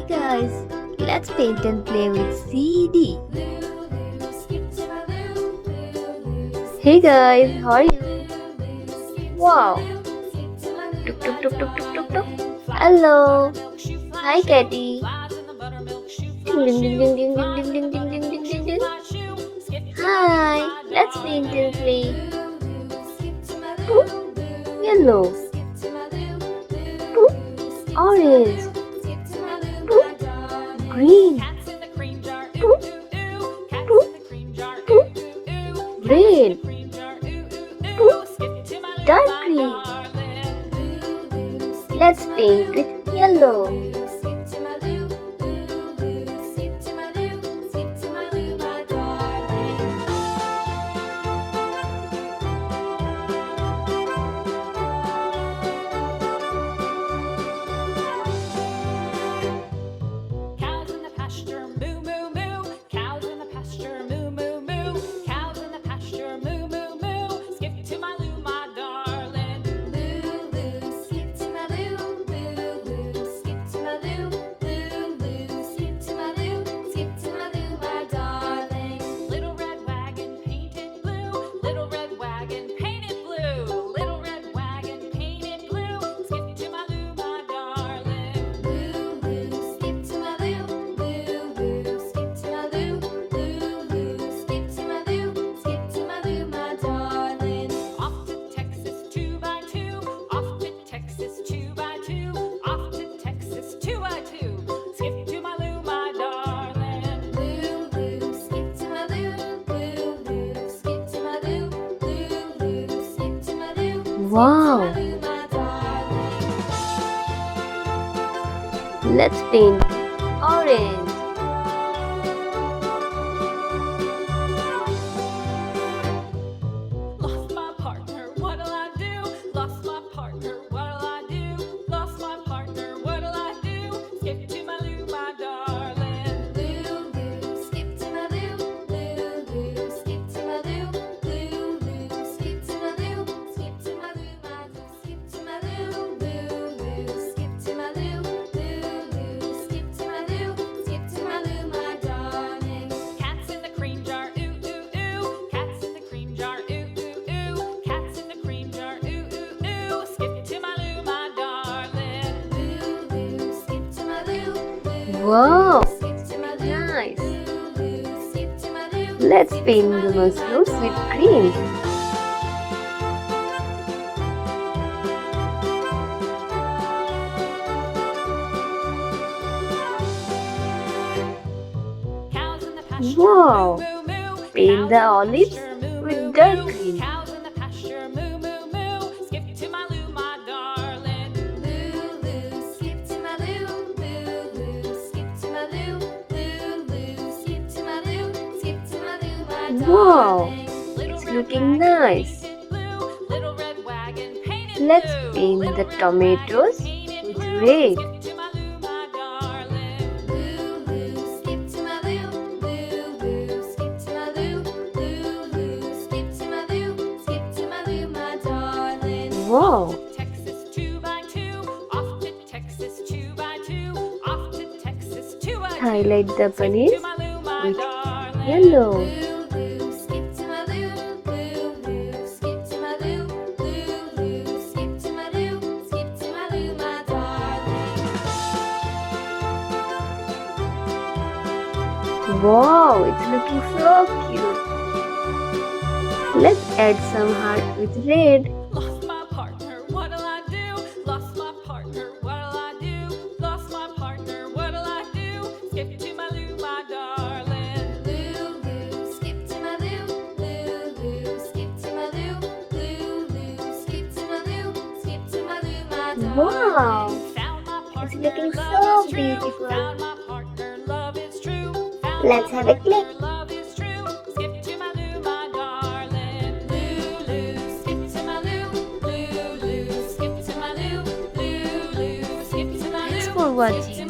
guys, let's paint and play with CD. Hey guys, how are you? Wow. Tuk tuk tuk tuk tuk tuk tuk. Hello. Hi Catty. Ding ding ding ding ding ding ding ding ding ding ding ding ding. Hi. Let's paint and play. Boop. Yellow. Boop. Orange. Boop. Green. Boop. Boop. Boop. Red. Boop. Dark green. Let's paint with yellow. Wow! Let's paint orange. Lost my partner, what'll I do? Lost my partner, what'll I do? Lost my partner, what'll I do? Skip to my loo, my darling. Loo, loo, skip to my loo. Loo, loo, skip to my loo. Loo, loo, skip to my loo. Skip to my loo, my loo. Skip to my loo. Loo, loo, skip to my loo. Loo, loo, skip to my loo. Skip to my loo, my darling. Cats in the cream jar, ooh, ooh, ooh. Cats in the cream jar, ooh, ooh, ooh. Cats in the cream jar, ooh, ooh, ooh. Skip to my loo, my darling. Loo, loo, skip to my loo. Wow! Skip to my loo. Nice! Loo, skip to my loo. Let's paint the mushrooms with green. Cows in the pasture, Wow! moo, moo, moo. Paint the olives with dark green. Cows in the pasture, moo, moo, moo. Skip to my loo, my darling. Loo, loo, skip to my loo. Loo, loo, skip to my loo. Loo, loo, skip to my loo. Skip to my loo, my darling. Wow! Little It's red looking wagon nice. painted blue. Little red wagon painted Let's blue. paint Little the red tomatoes wagon painted with blue. red. Skip to my loo, my darling. Loo, loo, skip to my loo. Loo, loo, skip to my loo. Loo, loo, skip to my loo. Skip to my loo, my darling. Wow! Texas 2x2, off to Texas 2x2, off to Texas 2x2. Highlight the paneer To my loo, my with darling. yellow. Loo, loo, skip to my loo. Loo, loo, skip to my loo. Loo, loo, skip to my loo. Skip to my loo, my darling. Wow! It's looking so cute. Let's add some heart with red. Lost my partner, what'll I do? Lost my partner, what'll I do? Lost my partner, what'll I do? Skip to my loo, my darling. Loo, loo, skip to my loo. Loo, loo, skip to my loo. Loo, loo, skip to my loo. Skip to my loo, my darling. Wow! Found my It's partner, looking love so is true. beautiful. Found my partner, love is true. Found Let's my have a partner, click. love is true. Skip to my loo, my darling. Loo, loo, skip to my loo. Loo, loo, skip to my loo. Loo, loo, skip to my loo. Thanks for watching.